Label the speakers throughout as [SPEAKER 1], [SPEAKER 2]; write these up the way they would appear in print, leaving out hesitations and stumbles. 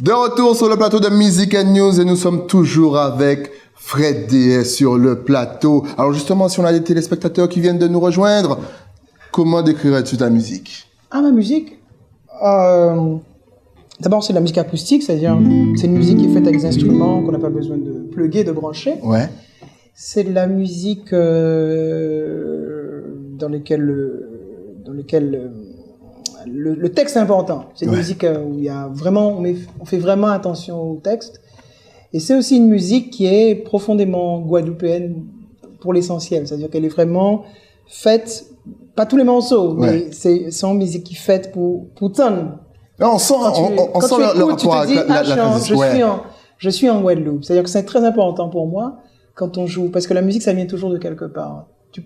[SPEAKER 1] De retour sur le plateau de Music and News et nous sommes toujours avec Fred DS sur le plateau. Alors justement, si on a des téléspectateurs qui viennent de nous rejoindre, comment décrirais-tu ta musique?
[SPEAKER 2] Ah, ma musique D'abord, c'est de la musique acoustique, c'est-à-dire c'est une musique qui est faite avec des instruments qu'on n'a pas besoin de plugger, de brancher.
[SPEAKER 1] Ouais.
[SPEAKER 2] C'est de la musique dans lequel le texte est important. C'est une musique où il y a vraiment, on fait vraiment attention au texte. Et c'est aussi une musique qui est profondément guadeloupéenne pour l'essentiel. C'est-à-dire qu'elle est vraiment faite, pas tous les morceaux, mais c'est une musique qui est faite pour ton.
[SPEAKER 1] On sent le rapport avec la
[SPEAKER 2] je suis en Guadeloupe. C'est-à-dire que c'est très important pour moi quand on joue, parce que la musique, ça vient toujours de quelque part. Tu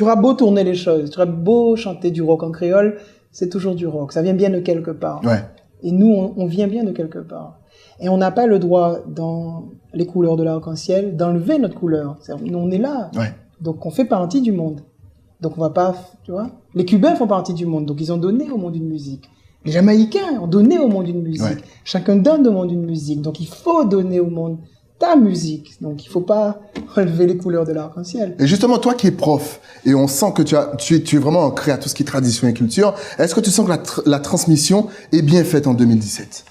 [SPEAKER 2] auras beau tourner les choses, tu auras beau chanter du rock en créole, c'est toujours du rock. Ça vient bien de quelque part.
[SPEAKER 1] Ouais.
[SPEAKER 2] Et nous, on vient bien de quelque part. Et on n'a pas le droit, dans les couleurs de l'arc-en-ciel, d'enlever notre couleur. Nous, on est là.
[SPEAKER 1] Ouais.
[SPEAKER 2] Donc, on fait partie du monde. Donc, on va pas, tu vois. Les Cubains font partie du monde. Donc, ils ont donné au monde une musique. Les Jamaïcains ont donné au monde une musique.
[SPEAKER 1] Ouais.
[SPEAKER 2] Chacun donne au monde une musique. Donc, il faut donner au monde ta musique. Donc, il faut pas enlever les couleurs de l'arc-en-ciel.
[SPEAKER 1] Et justement, toi qui es prof, et on sent que tu es vraiment ancré à tout ce qui est tradition et culture, est-ce que tu sens que la transmission est bien faite en 2017?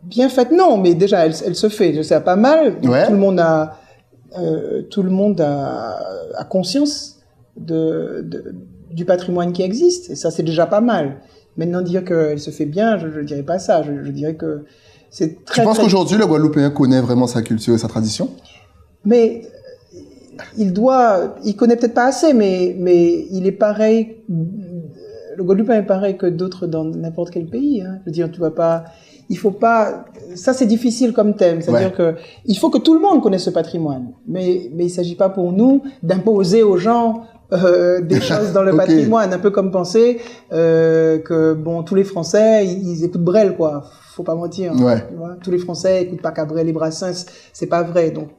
[SPEAKER 2] Bien faite, non, mais déjà, elle se fait. Je sais, pas mal.
[SPEAKER 1] Ouais.
[SPEAKER 2] Tout le monde a conscience du patrimoine qui existe. Et ça, c'est déjà pas mal. Maintenant, dire qu'elle se fait bien, je dirais pas ça. Je dirais que c'est très...
[SPEAKER 1] Tu penses qu'aujourd'hui, le Guadeloupéen connaît vraiment sa culture et sa tradition?
[SPEAKER 2] Mais il connaît peut-être pas assez, mais il est pareil. Le Guadeloupéen est pareil que d'autres dans n'importe quel pays. Hein. Je veux dire, tu vas pas... Il faut pas, ça c'est difficile comme thème, c'est-à-dire que il faut que tout le monde connaisse ce patrimoine, mais il s'agit pas pour nous d'imposer aux gens des choses dans le patrimoine, un peu comme penser que bon tous les Français ils écoutent Brel quoi, faut pas mentir, tu vois, tous les Français écoutent pas qu'à Brel et Brassens, c'est pas vrai, donc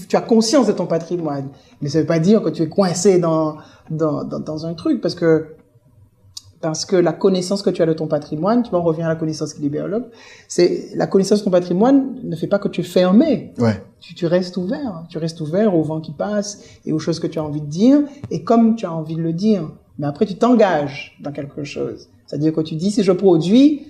[SPEAKER 2] tu as conscience de ton patrimoine, mais ça veut pas dire que tu es coincé dans un truc parce que la connaissance que tu as de ton patrimoine, tu vois, on revient à la connaissance qui libère l'homme, c'est la connaissance de ton patrimoine ne fait pas que tu es fermé.
[SPEAKER 1] Ouais.
[SPEAKER 2] Tu restes ouvert. Tu restes ouvert au vent qui passe et aux choses que tu as envie de dire et comme tu as envie de le dire. Mais après, tu t'engages dans quelque chose. C'est-à-dire que tu dis, si je produis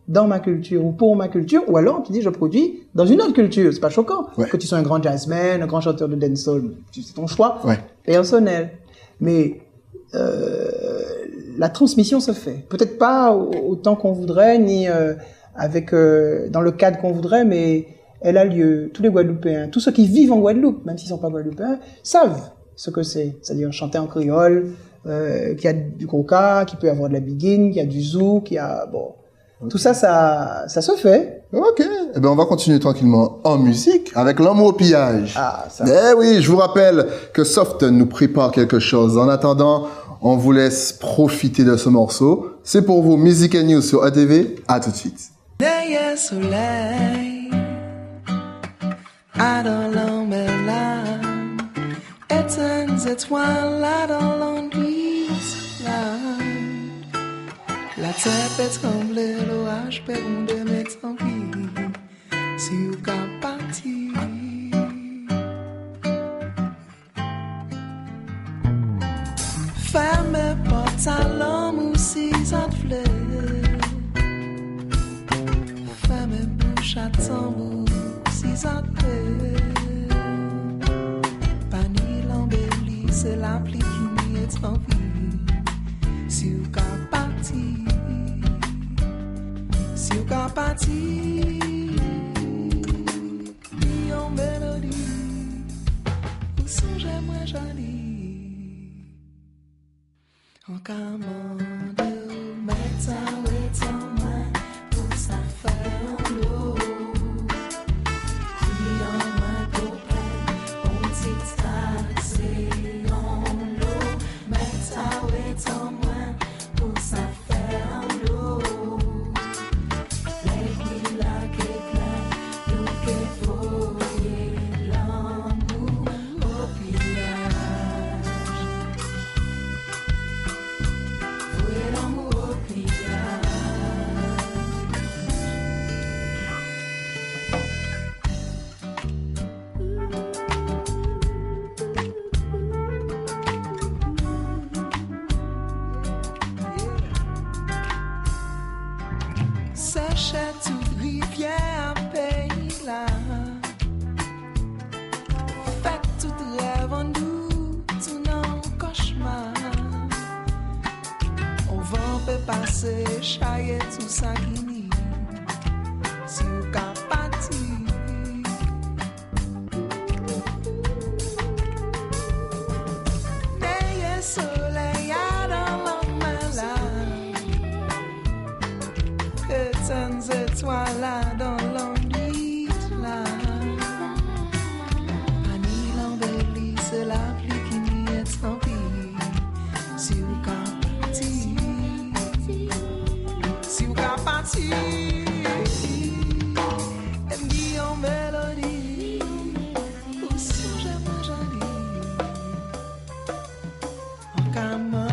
[SPEAKER 2] dans ma culture ou pour ma culture, ou alors tu dis, je produis dans une autre culture. C'est pas choquant.
[SPEAKER 1] Ouais.
[SPEAKER 2] Que tu sois un grand jazzman, un grand chanteur de dancehall, c'est ton choix personnel. Mais, la transmission se fait. Peut-être pas autant qu'on voudrait, ni dans le cadre qu'on voudrait, mais elle a lieu. Tous les Guadeloupéens, tous ceux qui vivent en Guadeloupe, même s'ils sont pas Guadeloupéens, savent ce que c'est. C'est-à-dire chanter en créole, qu'il y a du coca, qu'il peut y avoir de la biguine, qu'il y a du zouk, qu'il y a... Bon, tout ça se fait.
[SPEAKER 1] Ok. Eh ben, on va continuer tranquillement en musique avec l'amour au pillage.
[SPEAKER 2] Ah, ça.
[SPEAKER 1] Eh oui, je vous rappelle que Softon nous prépare quelque chose. En attendant, on vous laisse profiter de ce morceau. C'est pour vous, Music and News sur ATV. À tout de suite.
[SPEAKER 3] Derrière soleil, adorant mes larmes, éteintes étoiles, adorant glisse la terre fait trembler, l'orage peut gronder mes tant pis, si vous qu'à partir. Ferme porte à l'homme ou si ça te plaît. Ferme bouche à tambour si ça te plaît. Pani l'embellie, c'est la pluie qui m'y est tranquille. Si vous qu'à partir, si vous qu'à partir, yon mélodie, ou songe moi jolie. En commande, mettre ça en main pour ça faire en l'eau. Puis en main pour prendre, on dit taxer en l'eau. Mettre ça en main pour ça faire en l'eau. Les qui la qui plein, nous qui voyer l'amour au pillage. Sèche toute rivière pays là. Fait tout rêve en nous, tout non cauchemar. On vent peut passer, chailler tout ça qui nie. Si ou ka pati. Neye soleil a dans l'homme là. Éteintes étoiles là dans l'ombre là. Ani l'embellit, c'est la pluie qui m'y est estampille. Si ou ka pati. Si ou ka pati. Elle dit en mélodie. Ou si j'aime ma jolie. En camande.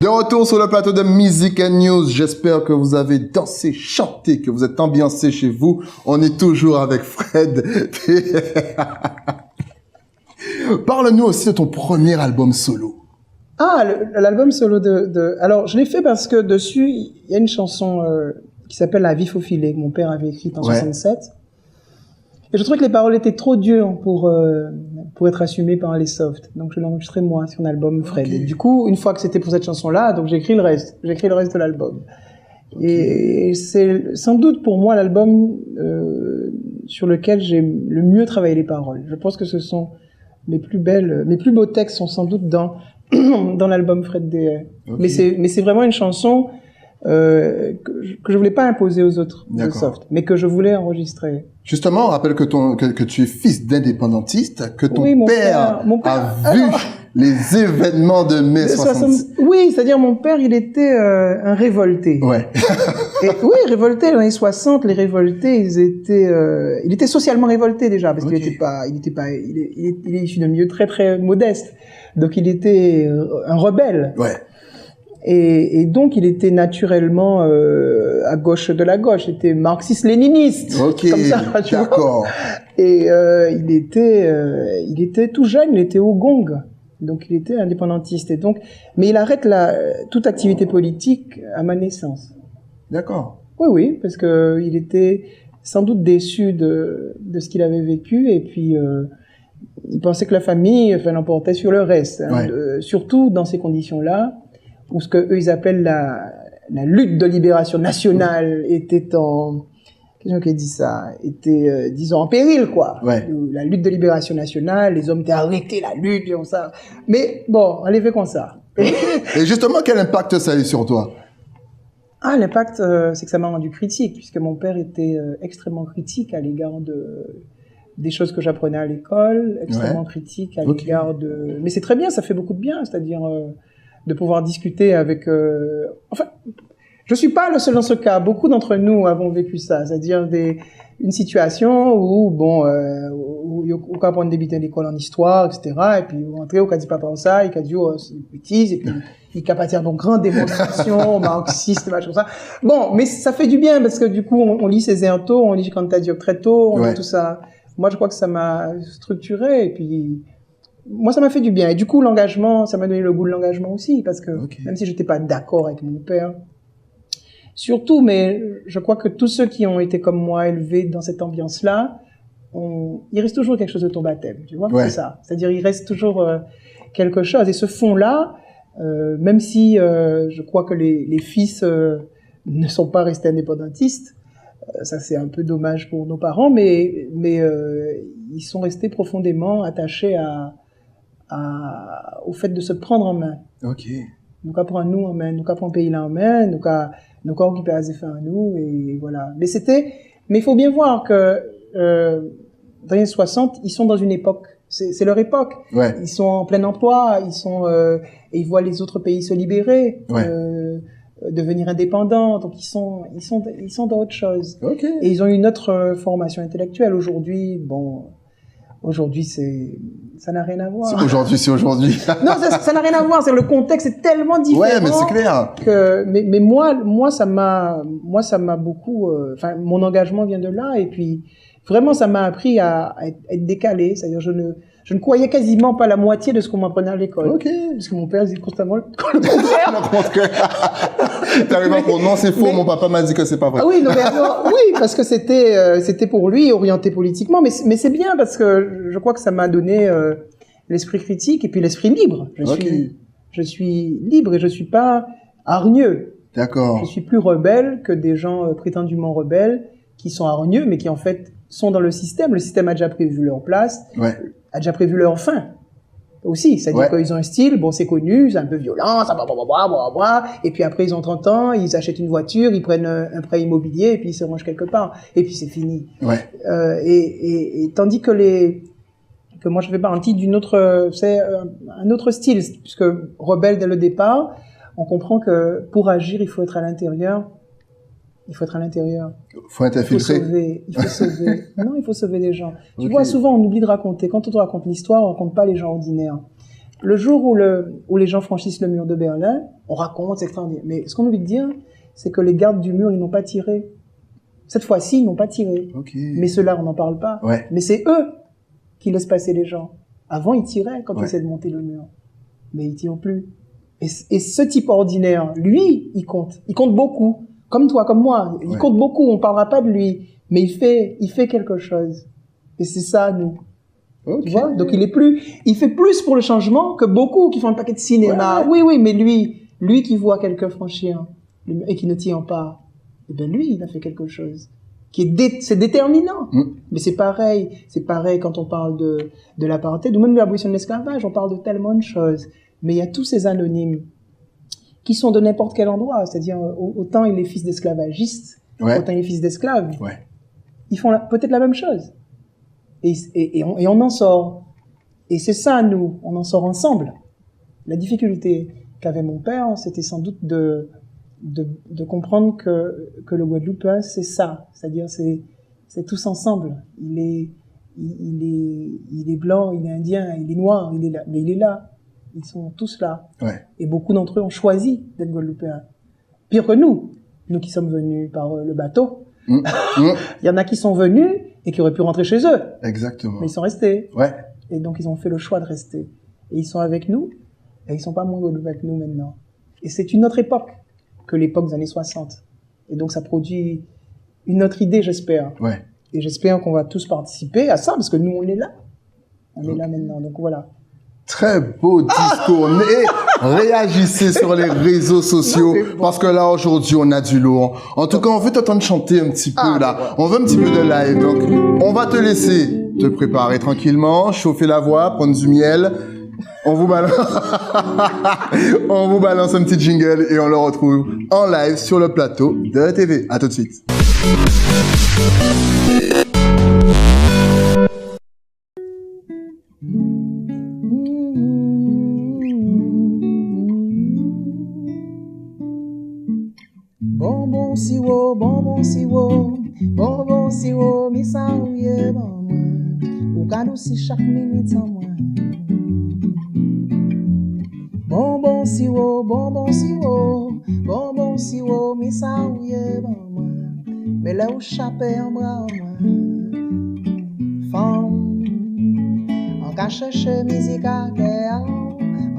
[SPEAKER 1] De retour sur le plateau de Music and News. J'espère que vous avez dansé, chanté, que vous êtes ambiancé chez vous. On est toujours avec Fred. Parle-nous aussi de ton premier album solo.
[SPEAKER 2] Ah, l'album solo Alors, je l'ai fait parce que dessus, il y a une chanson qui s'appelle La vie faufilée, que mon père avait écrite en 67. Et je trouvais que les paroles étaient trop dures pour être assumées par les softs. Donc, je l'ai enregistré moi sur un album Fred.
[SPEAKER 1] Okay.
[SPEAKER 2] Et du coup, une fois que c'était pour cette chanson-là, donc j'ai écrit le reste. J'ai écrit le reste de l'album. Okay. Et c'est sans doute pour moi l'album sur lequel j'ai le mieux travaillé les paroles. Je pense que ce sont mes plus beaux textes sont sans doute dans l'album Fred D. Okay. Mais c'est vraiment une chanson que je voulais pas imposer aux autres de soft, mais que je voulais enregistrer.
[SPEAKER 1] Justement, on rappelle que tu es fils d'indépendantiste, que ton père a vu les événements de mai 66.
[SPEAKER 2] Oui, c'est-à-dire mon père, il était un révolté.
[SPEAKER 1] Ouais.
[SPEAKER 2] Et, oui, révolté dans les années 60, les révoltés, il était socialement révolté déjà parce qu'il il est issu d'un milieu très très modeste. Donc il était un rebelle.
[SPEAKER 1] Ouais.
[SPEAKER 2] Et donc, il était naturellement à gauche de la gauche. Il était marxiste-léniniste.
[SPEAKER 1] Ok,
[SPEAKER 2] comme ça,
[SPEAKER 1] d'accord.
[SPEAKER 2] Et il était tout jeune, il était au gong. Donc, il était indépendantiste. Et donc, mais il arrête toute activité politique à ma naissance.
[SPEAKER 1] D'accord.
[SPEAKER 2] Oui, parce que il était sans doute déçu de ce qu'il avait vécu. Et puis, il pensait que la famille l'emportait sur le reste. Hein, surtout dans ces conditions-là, où ce que eux ils appellent la lutte de libération nationale était qu'est-ce qui dit ça, était disons en péril quoi.
[SPEAKER 1] Ouais.
[SPEAKER 2] La lutte de libération nationale, les hommes étaient arrêtés, la lutte comme ça. Mais bon, on les fait comme ça.
[SPEAKER 1] Et justement, quel impact ça a eu sur toi?
[SPEAKER 2] Ah, l'impact, c'est que ça m'a rendu critique, puisque mon père était extrêmement critique à l'égard des choses que j'apprenais à l'école, extrêmement critique à l'égard de. Mais c'est très bien, ça fait beaucoup de bien, c'est-à-dire de pouvoir discuter avec. Enfin, Je suis pas le seul dans ce cas. Beaucoup d'entre nous avons vécu ça, c'est-à-dire une situation où où on peut prendre débuter l'école en histoire, etc. Et puis on entrait au cas dit pas par ça, il a dit c'est une bêtise, et puis il a partir donc grande démonstration marxiste, machin comme ça. Bon, mais ça fait du bien parce que du coup on lit Césaire tôt, on lit Kanta Diop très tôt, on lit tout ça. Moi je crois que ça m'a structuré et puis moi ça m'a fait du bien. Et du coup l'engagement, ça m'a donné le goût de l'engagement aussi parce que même si j'étais pas d'accord avec mon père, surtout, mais je crois que tous ceux qui ont été comme moi élevés dans cette ambiance-là, il reste toujours quelque chose de ton baptême, tu vois, c'est ça. C'est-à-dire, il reste toujours quelque chose. Et ce fond-là, même si je crois que les fils ne sont pas restés indépendantistes, ça c'est un peu dommage pour nos parents, mais ils sont restés profondément attachés au fait de se prendre en main.
[SPEAKER 1] Ok.
[SPEAKER 2] Nous qu'à prendre nous en main, nous qu'à prendre le pays là en main, nous qu'à occuper les affaires à nous, et voilà. Mais il faut bien voir que, dans les années 60, ils sont dans une époque, c'est leur époque.
[SPEAKER 1] Ouais.
[SPEAKER 2] Ils sont en plein emploi, et ils voient les autres pays se libérer, devenir indépendants, donc ils sont dans autre chose.
[SPEAKER 1] Okay.
[SPEAKER 2] Et ils ont une autre formation intellectuelle. Aujourd'hui, ça n'a rien à voir.
[SPEAKER 1] C'est aujourd'hui.
[SPEAKER 2] Non, ça n'a rien à voir. C'est le contexte est tellement différent.
[SPEAKER 1] Ouais, mais c'est clair.
[SPEAKER 2] Mais moi, ça m'a beaucoup, mon engagement vient de là. Et puis, vraiment, ça m'a appris à être décalé. C'est-à-dire, je ne croyais quasiment pas la moitié de ce qu'on m'apprenait à l'école.
[SPEAKER 1] Ok.
[SPEAKER 2] Parce que mon père disait constamment le contraire.
[SPEAKER 1] T'arrives à dire, non, c'est faux, mon papa m'a dit que c'est pas vrai.
[SPEAKER 2] Ah oui, non, mais alors, oui, parce que c'était pour lui orienté politiquement, mais c'est bien parce que je crois que ça m'a donné l'esprit critique et puis l'esprit libre. Je suis libre et je suis pas hargneux.
[SPEAKER 1] D'accord.
[SPEAKER 2] Je suis plus rebelle que des gens prétendument rebelles qui sont hargneux, mais qui en fait sont dans le système. Le système a déjà prévu leur place, a déjà prévu leur fin. Aussi, c'est-à-dire qu'ils ont un style, c'est connu, c'est un peu violent, ça et puis après ils ont 30 ans, ils achètent une voiture, ils prennent un prêt immobilier et puis ils se rangent quelque part et puis c'est fini. Et tandis que moi je fais partie d'une autre, c'est un autre style, puisque rebelle dès le départ, on comprend que pour agir il faut être à l'intérieur. Il faut être infiltré. Il faut sauver. Non, il faut sauver des gens. Tu vois, souvent, on oublie de raconter. Quand on raconte l'histoire, on raconte pas les gens ordinaires. Le jour où les gens franchissent le mur de Berlin, on raconte, c'est extraordinaire. Mais ce qu'on oublie de dire, c'est que les gardes du mur, ils n'ont pas tiré. Cette fois-ci, ils n'ont pas tiré. Mais ceux-là, on n'en parle pas. Mais c'est eux qui laissent passer les gens. Avant, ils tiraient quand ils essaient de monter le mur. Mais ils tirent plus. Et ce type ordinaire, lui, il compte. Il compte beaucoup. Comme toi, comme moi. Il compte beaucoup, on parlera pas de lui. Mais il fait quelque chose. Et c'est ça, nous. Tu vois? Donc il fait plus pour le changement que beaucoup qui font un paquet de cinéma. Oui, mais lui qui voit quelqu'un franchir et qui ne tient pas, lui, il a fait quelque chose. C'est déterminant. Mais c'est pareil quand on parle de l'apartheid ou même de l'abolition de l'esclavage, on parle de tellement de choses. Mais il y a tous ces anonymes qui sont de n'importe quel endroit, c'est-à-dire autant il est fils d'esclavagistes, autant il est fils d'esclaves. Ils font peut-être la même chose. Et on en sort. Et c'est ça, nous, on en sort ensemble. La difficulté qu'avait mon père, c'était sans doute de comprendre que le Guadeloupéen, c'est ça. C'est-à-dire, c'est tous ensemble. Il est blanc, il est indien, il est noir, il est là, mais il est là. Ils sont tous là. Et beaucoup d'entre eux ont choisi d'être Guadeloupéens. Pire que nous qui sommes venus par le bateau. Il y en a qui sont venus et qui auraient pu rentrer chez eux.
[SPEAKER 1] Exactement.
[SPEAKER 2] Mais ils sont restés. Et donc ils ont fait le choix de rester. Et ils sont avec nous, et ils sont pas moins Guadeloupéens que nous maintenant. Et c'est une autre époque que l'époque des années 60. Et donc ça produit une autre idée, j'espère. Et j'espère qu'on va tous participer à ça, parce que nous, on est là. On est là maintenant, donc voilà.
[SPEAKER 1] Très beau discours. Et réagissez sur les réseaux sociaux, parce que là, aujourd'hui, on a du lourd. En tout cas, on veut t'entendre chanter un petit peu, là. On veut un petit peu de live. Donc, on va te laisser te préparer tranquillement, chauffer la voix, prendre du miel. On vous balance, on vous balance un petit jingle et on le retrouve en live sur le plateau de la TV. À tout de suite.
[SPEAKER 2] sirop, bonbon sirop, bonbon sirop, mi sa ou ye bon moi. Ou ka douci chaque minute sans moi. Bonbon sirop, bonbon sirop, bonbon sirop, mi sa ou ye bon moi. Mais là où chapé en bras moi. Femme, en ka cherche musique à cœur.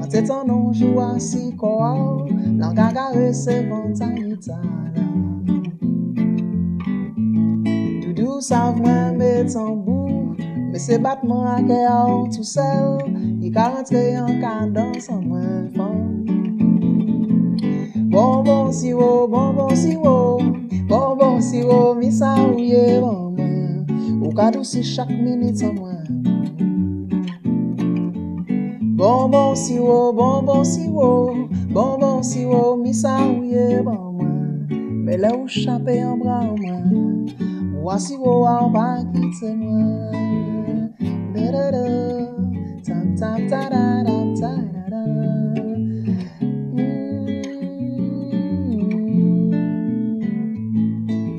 [SPEAKER 2] En tête en on joue à si quoi, l'engagement recevant ta guitare. Doudou savent moi mettre en bout, mais c'est battement à cœur tout seul, il a rentré en cadence en moi femme. Bonbon sirop, bonbon sirop, bonbon sirop, mi sa ou ye bon moi, au cas où si chaque minute en moi. Bonbon sirop, bonbon sirop, bonbon sirop, mi sa ou ye bon moi. Mais là où chapé en bras moi, ou a sirop en bas quitte moi. Da da da, tam tam ta da da ta da da.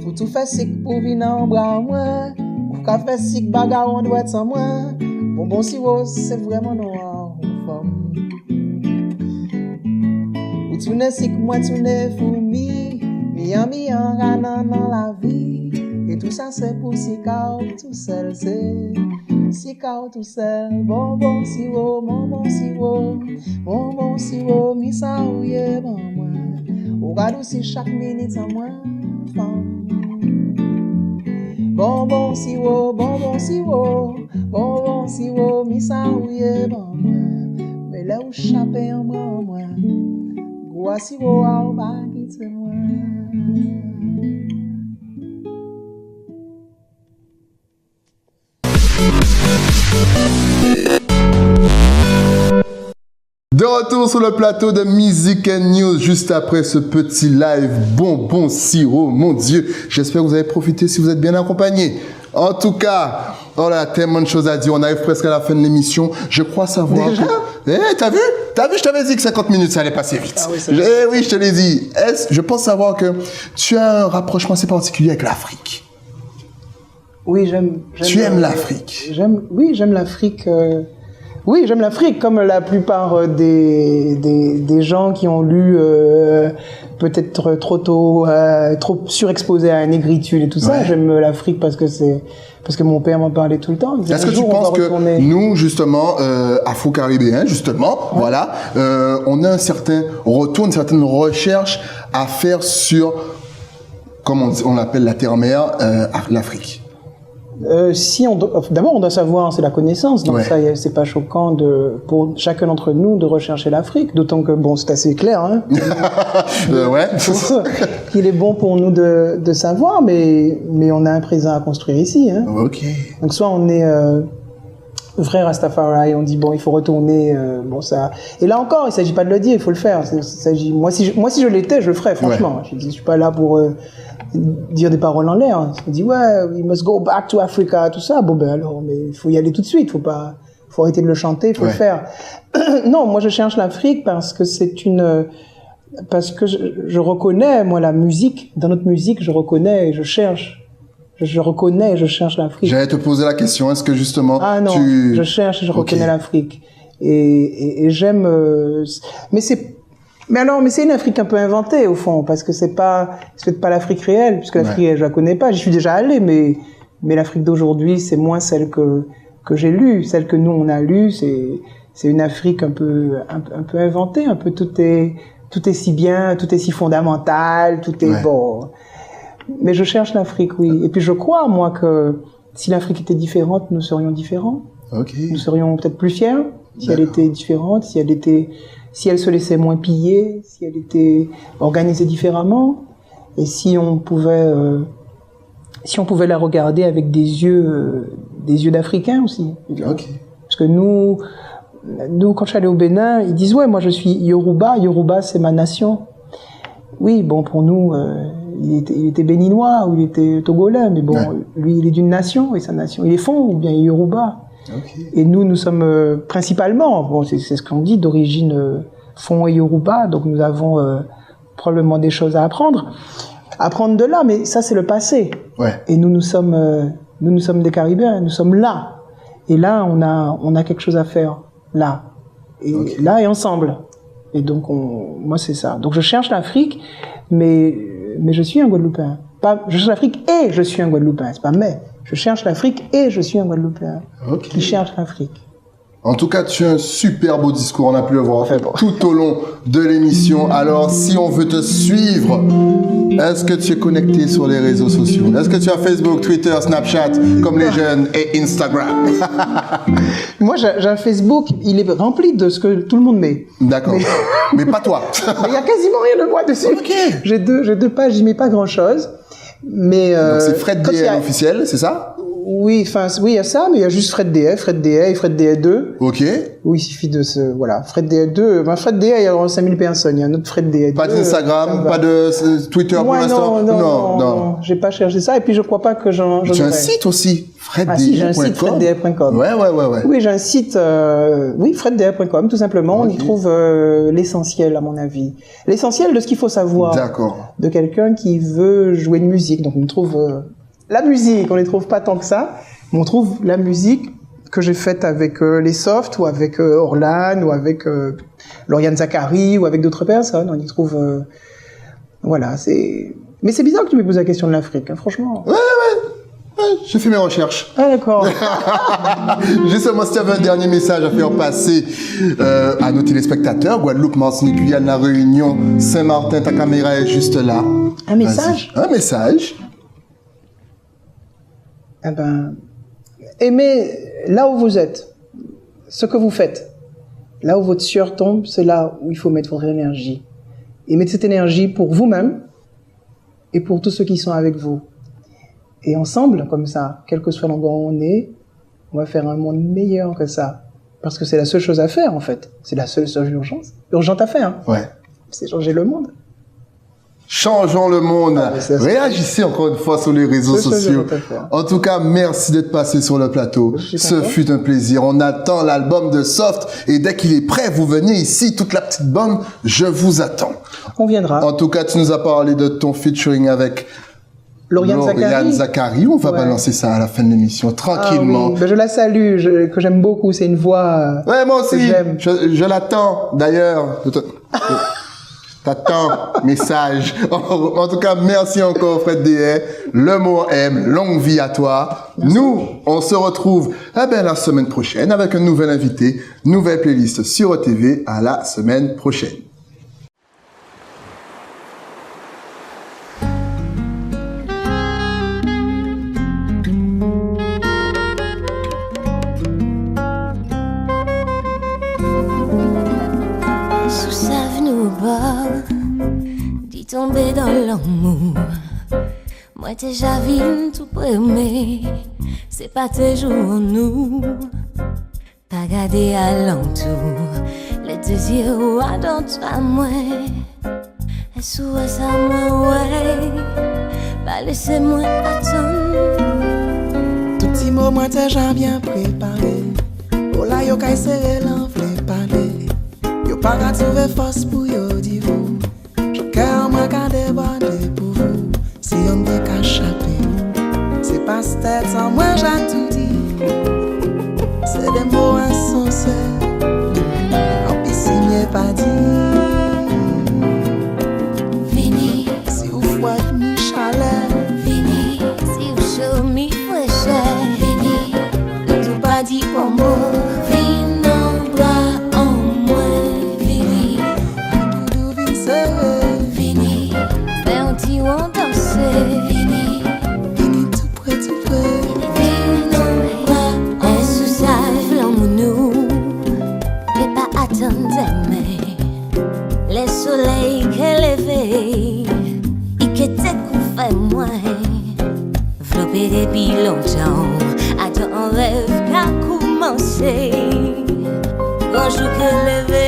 [SPEAKER 2] Faut tout faire sick pour venir en bras moi. Ou qu'a fait sick bagarre on doit être sans moi. Bonbon sirop c'est vraiment noir. Ou tourne sick, moi tourne fourmi, mi-en, ranan dans la vie. Et tout ça c'est pour si cao tout seul, c'est si cao tout seul. Bonbon sirop, bonbon sirop, bonbon sirop, mi sa ou ye bon moi. Ou gadou si chaque minute en moi, femme. Bonbon sirop, bonbon sirop, bonbon sirop, mi sa ou ye bon moi. Mais là où chapé en bras moi, gwa sirop a ou ba quitte moi.
[SPEAKER 1] De retour sur le plateau de Music and News, juste après ce petit live bonbon sirop, mon Dieu, j'espère que vous avez profité si vous êtes bien accompagnés. En tout cas, oh là, tellement de choses à dire, on arrive presque à la fin de l'émission, je crois savoir...
[SPEAKER 2] Déjà
[SPEAKER 1] t'as vu, je t'avais dit que 50 minutes, ça allait passer vite.
[SPEAKER 2] Ah oui,
[SPEAKER 1] oui, je te l'ai dit. Je pense savoir que tu as un rapprochement assez particulier avec l'Afrique.
[SPEAKER 2] Oui, j'aime
[SPEAKER 1] Tu aimes l'Afrique.
[SPEAKER 2] Oui, j'aime l'Afrique. Oui, j'aime l'Afrique, comme la plupart des gens qui ont lu peut-être trop tôt, trop surexposés à la négritude et tout ça.
[SPEAKER 1] Ouais.
[SPEAKER 2] J'aime l'Afrique parce que mon père m'en parlait tout le temps.
[SPEAKER 1] Est-ce que tu penses que nous, justement, Afro-Caribéens, justement,
[SPEAKER 2] Ouais.
[SPEAKER 1] voilà, on a un certain retour, une certaine recherche à faire sur, comme on appelle la terre-mère, l'Afrique?
[SPEAKER 2] D'abord, on doit savoir, c'est la connaissance, donc
[SPEAKER 1] Ouais.
[SPEAKER 2] ça, c'est pas choquant pour chacun d'entre nous de rechercher l'Afrique, d'autant que, bon, c'est assez clair, hein.
[SPEAKER 1] Ouais.
[SPEAKER 2] qu'il est bon pour nous de savoir, mais on a un présent à construire ici, hein.
[SPEAKER 1] Ok.
[SPEAKER 2] Donc, soit on est vrai Rastafari, on dit, bon, il faut retourner, bon, ça. Et là encore, il s'agit pas de le dire, il faut le faire. Moi, si je l'étais, je le ferais, franchement. Ouais. Je suis pas là pour dire des paroles en l'air. On dit, ouais, we must go back to Africa, tout ça. Bon, ben alors, mais il faut y aller tout de suite. Faut arrêter de le chanter, il faut le faire. Non, moi, je cherche l'Afrique parce que parce que je reconnais, moi, la musique. Dans notre musique, je reconnais et je cherche. Je reconnais et je cherche l'Afrique.
[SPEAKER 1] J'allais te poser la question, est-ce que justement
[SPEAKER 2] je cherche et je reconnais l'Afrique. Et j'aime... Mais c'est une Afrique un peu inventée, au fond, parce que c'est peut-être pas l'Afrique réelle, puisque l'Afrique réelle, je la connais pas. J'y suis déjà allé, mais l'Afrique d'aujourd'hui, c'est moins celle que j'ai lue. Celle que nous, on a lue, c'est une Afrique un peu inventée, un peu tout est si bien, tout est si fondamental, tout est bon. Mais je cherche l'Afrique, oui. Et puis je crois, moi, que si l'Afrique était différente, nous serions différents.
[SPEAKER 1] Ok.
[SPEAKER 2] Nous serions peut-être plus fiers si elle était différente, si elle se laissait moins piller, si elle était organisée différemment, et si on pouvait la regarder avec des yeux d'Africains aussi.
[SPEAKER 1] Ok.
[SPEAKER 2] Parce que nous, quand je suis allé au Bénin, ils disent, ouais, moi je suis Yoruba. Yoruba, c'est ma nation. Oui, bon, pour nous, il était béninois ou il était togolais, mais bon, lui, il est d'une nation, et sa nation, il est Fon ou bien Yoruba.
[SPEAKER 1] Okay.
[SPEAKER 2] Et nous sommes principalement, bon, c'est ce qu'on dit, d'origine Fon et Yoruba, donc nous avons probablement des choses à apprendre. apprendre de là, mais ça c'est le passé.
[SPEAKER 1] Ouais.
[SPEAKER 2] Et nous sommes des Caribéens, nous sommes là. Et là, on a quelque chose à faire, là. Et là et ensemble. Et donc, moi, c'est ça. Donc, je cherche l'Afrique, mais je suis un Guadeloupéen. Je cherche l'Afrique et je suis un Guadeloupéen. C'est pas mais. Je cherche l'Afrique et je suis un Guadeloupéen. Qui cherche l'Afrique.
[SPEAKER 1] En tout cas, tu as un super beau discours. On a pu le voir tout au long de l'émission. Alors, si on veut te suivre, est-ce que tu es connecté sur les réseaux sociaux? Est-ce que tu as Facebook, Twitter, Snapchat, comme les jeunes, et Instagram?
[SPEAKER 2] Moi, j'ai un Facebook, il est rempli de ce que tout le monde met.
[SPEAKER 1] D'accord. Mais pas toi.
[SPEAKER 2] Il y a quasiment rien de moi dessus.
[SPEAKER 1] Ok.
[SPEAKER 2] J'ai deux pages, j'y mets pas grand-chose. Mais
[SPEAKER 1] donc c'est Fred DA officiel, c'est ça?
[SPEAKER 2] Oui, il y a ça, mais il y a juste Fred DA et Fred DA 2.
[SPEAKER 1] Ok.
[SPEAKER 2] Oui, il suffit de voilà. Fred DA 2, Fred DA, il y a 5000 personnes, il y a un autre Fred DA 2.
[SPEAKER 1] Pas d'Instagram, pas de Twitter pour l'instant?
[SPEAKER 2] Non. J'ai pas cherché ça, et puis je crois pas que j'en
[SPEAKER 1] Tu as un site aussi? FredDA.com.
[SPEAKER 2] Ah si, j'ai un site, fredda.com.
[SPEAKER 1] Ouais.
[SPEAKER 2] Oui, j'ai un site, fredda.com, tout simplement. Okay. On y trouve l'essentiel, à mon avis. L'essentiel de ce qu'il faut savoir.
[SPEAKER 1] D'accord.
[SPEAKER 2] De quelqu'un qui veut jouer de musique. Donc, on trouve la musique, on les trouve pas tant que ça. Mais on trouve la musique que j'ai faite avec les Softs, ou avec Orlan, ou avec Lauriane Zachary, ou avec d'autres personnes. On y trouve... voilà, c'est... Mais c'est bizarre que tu me poses la question de l'Afrique, hein, franchement.
[SPEAKER 1] Ouais. J'ai fait mes recherches.
[SPEAKER 2] Ah, d'accord.
[SPEAKER 1] Justement, si tu avais un dernier message à faire passer à nos téléspectateurs, Guadeloupe, Martinique, Guyane, La Réunion, Saint-Martin, ta caméra est juste là.
[SPEAKER 2] Un message?
[SPEAKER 1] Un message.
[SPEAKER 2] Eh ben, aimez là où vous êtes, ce que vous faites. Là où votre sueur tombe, c'est là où il faut mettre votre énergie. Et mettez cette énergie pour vous-même et pour tous ceux qui sont avec vous. Et ensemble, comme ça, quel que soit l'endroit où on est, on va faire un monde meilleur que ça. Parce que c'est la seule chose à faire, en fait. C'est la seule urgente à faire. Hein.
[SPEAKER 1] Ouais.
[SPEAKER 2] C'est changer le monde.
[SPEAKER 1] Changeons le monde. Réagissez encore une fois sur les réseaux sociaux. En tout cas, merci d'être passé sur le plateau. Ce fut un plaisir. On attend l'album de Soft et dès qu'il est prêt, vous venez ici, toute la petite bande, je vous attends.
[SPEAKER 2] On viendra.
[SPEAKER 1] En tout cas, tu nous as parlé de ton featuring avec Lauriane Zachary. On va balancer ça à la fin de l'émission, tranquillement.
[SPEAKER 2] Ah oui. Ben, je la salue, que j'aime beaucoup. C'est une voix
[SPEAKER 1] ouais, moi aussi.
[SPEAKER 2] Que j'aime.
[SPEAKER 1] Je l'attends, d'ailleurs. T'attends, message. En tout cas, merci encore, Fred DA. Le mot aime, longue vie à toi. Merci. Nous, on se retrouve la semaine prochaine avec un nouvel invité, nouvelle playlist sur OTV. À la semaine prochaine.
[SPEAKER 3] Tomber dans l'amour, moi déjà vu tout premier, c'est pas toujours nous, pas garder alentour, les désirs ou dans toi moi, et sous ça moi ouais, pas laisser moi attendre.
[SPEAKER 4] Tout petit moment déjà bien préparé, pour la yo kay serré l'enveloppe parler, yo pas qu'à trouver force pour yo dire vous. Car moi quand débordé pour vous, si on me cachappé, c'est pas tête sans moi j'ai tout dit. C'est des mots insensés, en plus si m'y est pas dit.
[SPEAKER 3] Fini,
[SPEAKER 4] si vous fouette mi chaleur.
[SPEAKER 3] Fini, si vous chaud mi fraîcheur. Fini, le tout pas dit pour moi. Fini, non bras en moi. Fini,
[SPEAKER 4] tout vite serré.
[SPEAKER 3] On danse, fini,
[SPEAKER 4] tout près,
[SPEAKER 3] fini, non, pas en sous sa flamme, et pas attendre d'aimer, les soleils qu'elle éveille, et que t'es couvert moi, flopé depuis longtemps, attends un rêve qu'a commencé, quand je que levé,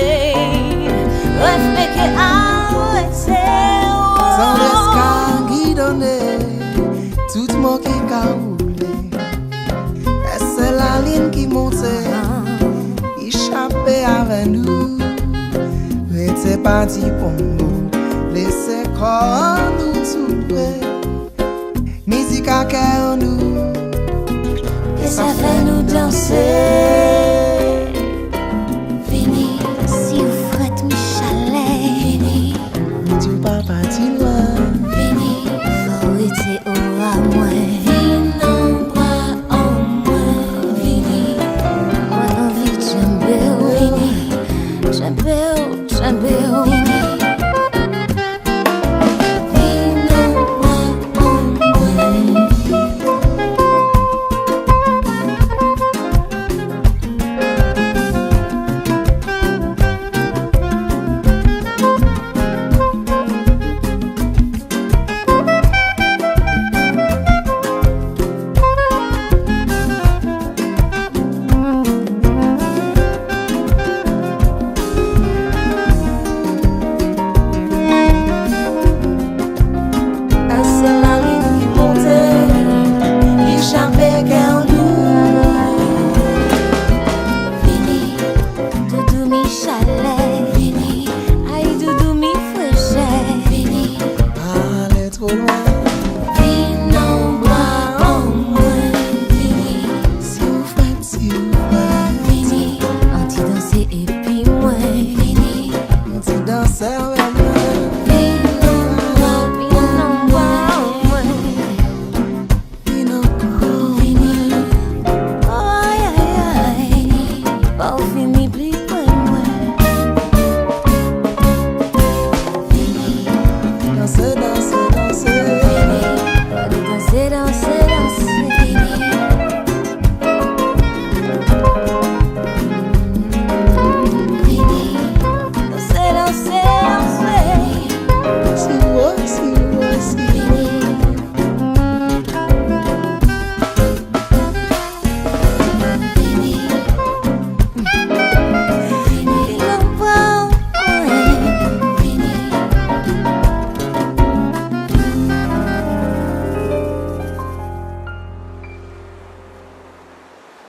[SPEAKER 3] rêve mais que arrêté.
[SPEAKER 4] Sans l'escar guidonné, tout mon qui a roulé. Et c'est la ligne qui montait, échappé avec nous. Mais c'est parti pour nous, laissez corps nous souper. Musique à cœur nous.
[SPEAKER 3] Et ça fait nous danser.